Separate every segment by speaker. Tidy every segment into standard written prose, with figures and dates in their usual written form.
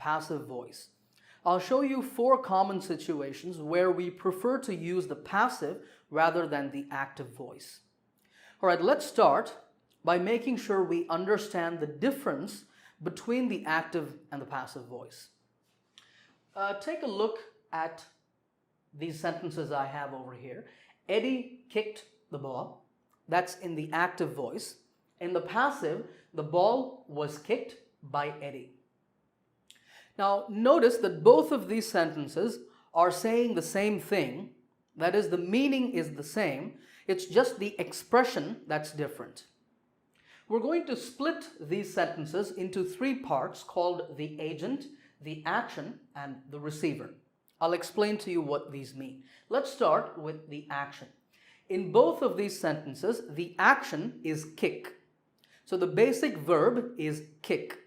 Speaker 1: passive voice. I'll show you 4 common situations where we prefer to use the passive rather than the active voice. All right, let's start by making sure we understand the difference between the active and the passive voice. Take a look at these sentences I have over here. Eddie kicked the ball. That's in the active voice. In the passive, the ball was kicked by Eddie. Now, notice that both of these sentences are saying the same thing. That is, the meaning is the same. It's just the expression that's different. We're going to split these sentences into 3 parts called the agent, the action, and the receiver. I'll explain to you what these mean. Let's start with the action. In both of these sentences, the action is kick. So the basic verb is kick.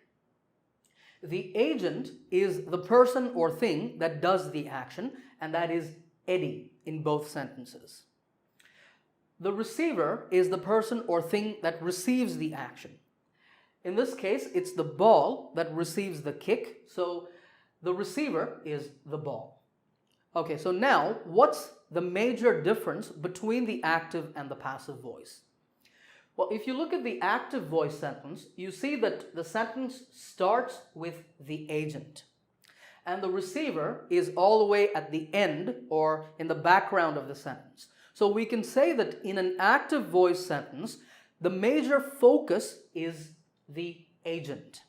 Speaker 1: The agent is the person or thing that does the action, and that is Eddie in both sentences. The receiver is the person or thing that receives the action. In this case, it's the ball that receives the kick, so the receiver is the ball. Okay, so now what's the major difference between the active and the passive voice? Well, if you look at the active voice sentence, you see that the sentence starts with the agent, and the receiver is all the way at the end or in the background of the sentence. So we can say that in an active voice sentence, the major focus is the agent,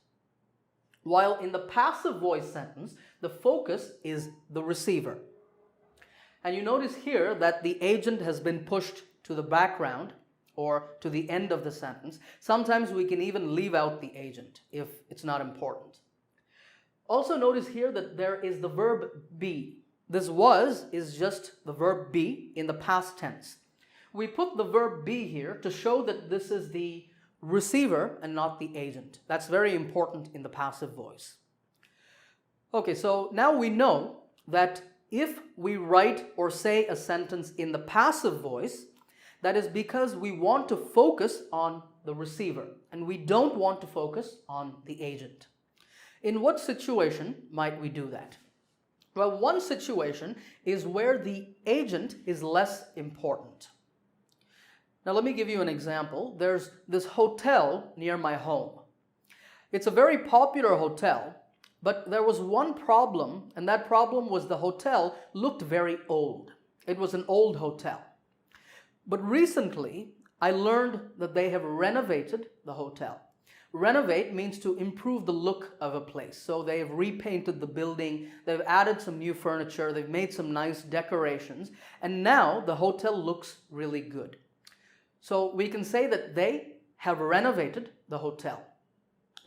Speaker 1: while in the passive voice sentence, the focus is the receiver. And you notice here that the agent has been pushed to the background or to the end of the sentence. Sometimes we can even leave out the agent if it's not important. Also notice here that there is the verb be. This was is just the verb be in the past tense. We put the verb be here to show that this is the receiver and not the agent. That's very important in the passive voice. Okay, so now we know that if we write or say a sentence in the passive voice, that is because we want to focus on the receiver and we don't want to focus on the agent. In what situation might we do that? Well, one situation is where the agent is less important. Now let me give you an example. There's this hotel near my home. It's a very popular hotel, but there was one problem, and that problem was the hotel looked very old. It was an old hotel. But recently, I learned that they have renovated the hotel. Renovate means to improve the look of a place. So they have repainted the building, they've added some new furniture, they've made some nice decorations, and now the hotel looks really good. So we can say that they have renovated the hotel.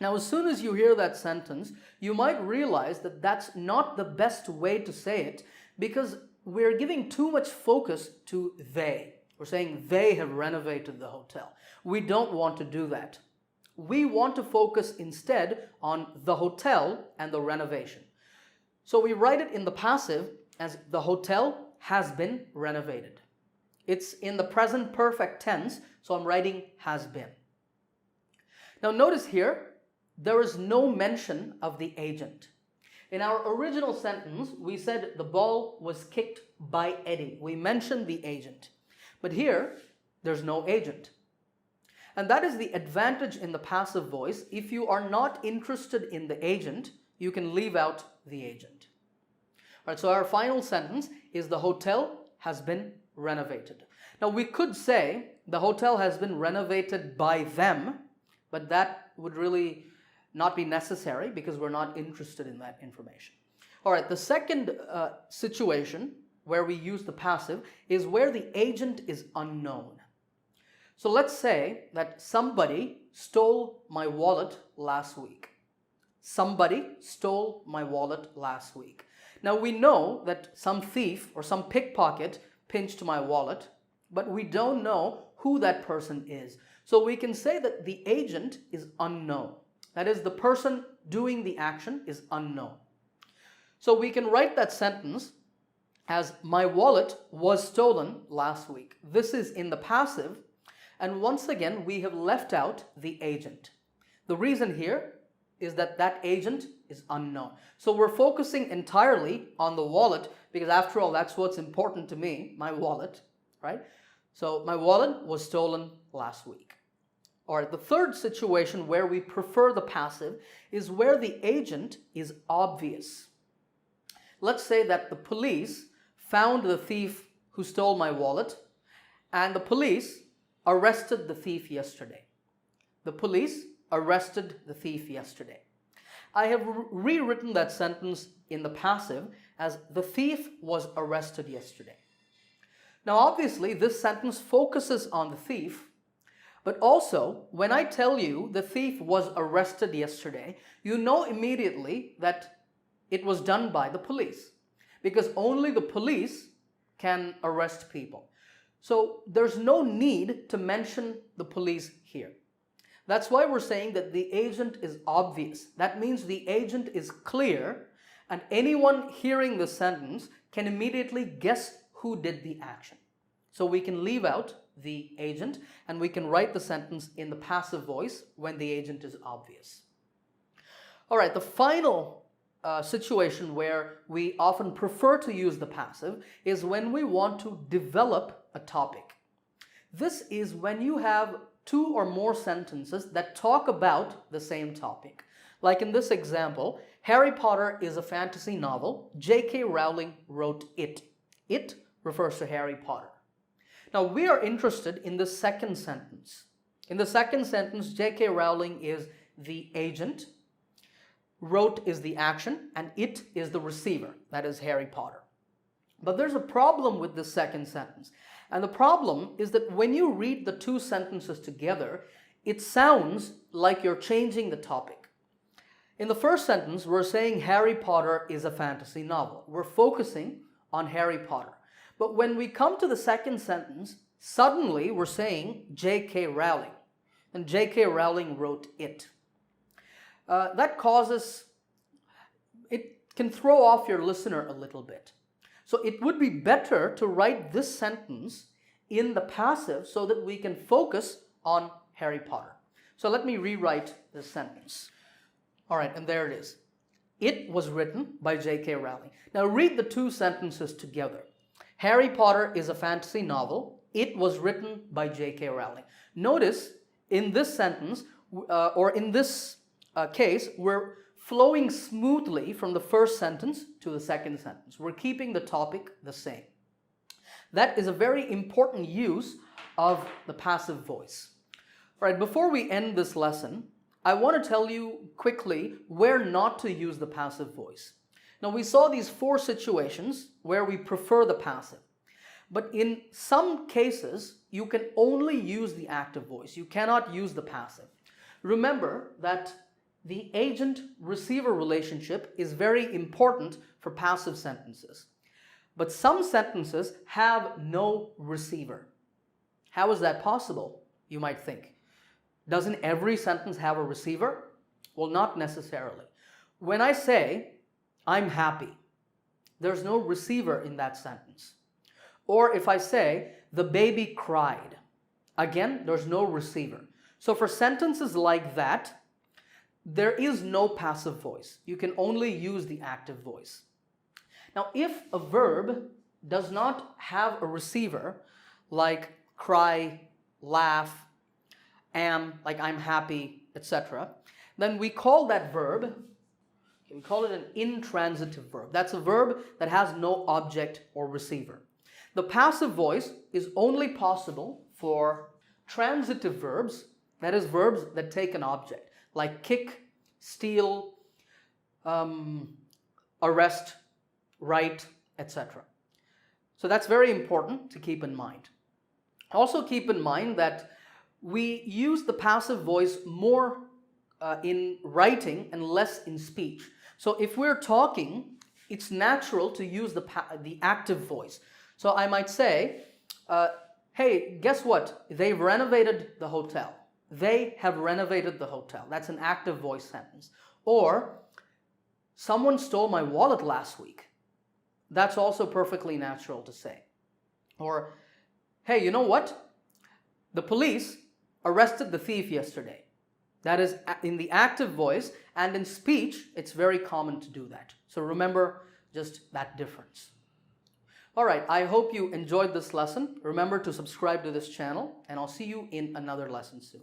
Speaker 1: Now, as soon as you hear that sentence, you might realize that that's not the best way to say it because we're giving too much focus to they. We're saying they have renovated the hotel. We don't want to do that. We want to focus instead on the hotel and the renovation. So we write it in the passive as the hotel has been renovated. It's in the present perfect tense, so I'm writing has been. Now notice here, there is no mention of the agent. In our original sentence, we said the ball was kicked by Eddie. We mentioned the agent. But here, there's no agent. And that is the advantage in the passive voice. If you are not interested in the agent, you can leave out the agent. All right, so our final sentence is the hotel has been renovated. Now we could say the hotel has been renovated by them, but that would really not be necessary because we're not interested in that information. All right, the second situation where we use the passive is where the agent is unknown. So let's say that somebody stole my wallet last week. Somebody stole my wallet last week. Now we know that some thief or some pickpocket pinched my wallet, but we don't know who that person is. So we can say that the agent is unknown. That is, the person doing the action is unknown. So we can write that sentence as my wallet was stolen last week. This is in the passive, and once again we have left out the agent. The reason here is that that agent is unknown. So we're focusing entirely on the wallet because after all, that's what's important to me, my wallet, right? So my wallet was stolen last week. All right, the third situation where we prefer the passive is where the agent is obvious. Let's say that the police found the thief who stole my wallet and the police arrested the thief yesterday. The police arrested the thief yesterday. I have rewritten that sentence in the passive as the thief was arrested yesterday. Now obviously this sentence focuses on the thief, but also when I tell you the thief was arrested yesterday, you know immediately that it was done by the police because only the police can arrest people. So there's no need to mention the police here. That's why we're saying that the agent is obvious. That means the agent is clear and anyone hearing the sentence can immediately guess who did the action. So we can leave out the agent and we can write the sentence in the passive voice when the agent is obvious. All right, the final situation where we often prefer to use the passive is when we want to develop a topic. This is when you have two or more sentences that talk about the same topic. Like in this example, Harry Potter is a fantasy novel. J.K. Rowling wrote it. It refers to Harry Potter. Now we are interested in the second sentence. In the second sentence, J.K. Rowling is the agent, wrote is the action, and it is the receiver, that is Harry Potter. But there's a problem with this second sentence. And the problem is that when you read the two sentences together, it sounds like you're changing the topic. In the first sentence, we're saying Harry Potter is a fantasy novel. We're focusing on Harry Potter. But when we come to the second sentence, suddenly we're saying J.K. Rowling. And J.K. Rowling wrote it. That causes, it can throw off your listener a little bit. So it would be better to write this sentence in the passive so that we can focus on Harry Potter. So let me rewrite this sentence. All right, and there it is. It was written by J.K. Rowling. Now read the two sentences together. Harry Potter is a fantasy novel. It was written by J.K. Rowling. Notice in this sentence, or in this case, we're flowing smoothly from the first sentence to the second sentence. We're keeping the topic the same. That is a very important use of the passive voice. All right, before we end this lesson, I want to tell you quickly where not to use the passive voice. Now, we saw these four situations where we prefer the passive. But in some cases, you can only use the active voice. You cannot use the passive. Remember that the agent-receiver relationship is very important for passive sentences. But some sentences have no receiver. How is that possible, you might think? Doesn't every sentence have a receiver? Well, not necessarily. When I say, I'm happy, there's no receiver in that sentence. Or if I say, the baby cried, again, there's no receiver. So for sentences like that, there is no passive voice. You can only use the active voice. Now, if a verb does not have a receiver, like cry, laugh, am, like I'm happy, etc., then we call that verb, we call it an intransitive verb. That's a verb that has no object or receiver. The passive voice is only possible for transitive verbs, that is, verbs that take an object, like kick, steal, arrest, write, etc. So that's very important to keep in mind. Also keep in mind that we use the passive voice more in writing and less in speech. So if we're talking, it's natural to use the active voice. So I might say, hey, guess what? They've renovated the hotel. They have renovated the hotel. That's an active voice sentence. Or, someone stole my wallet last week. That's also perfectly natural to say. Or, hey, you know what? The police arrested the thief yesterday. That is in the active voice, and in speech, it's very common to do that. So remember just that difference. All right, I hope you enjoyed this lesson. Remember to subscribe to this channel, and I'll see you in another lesson soon.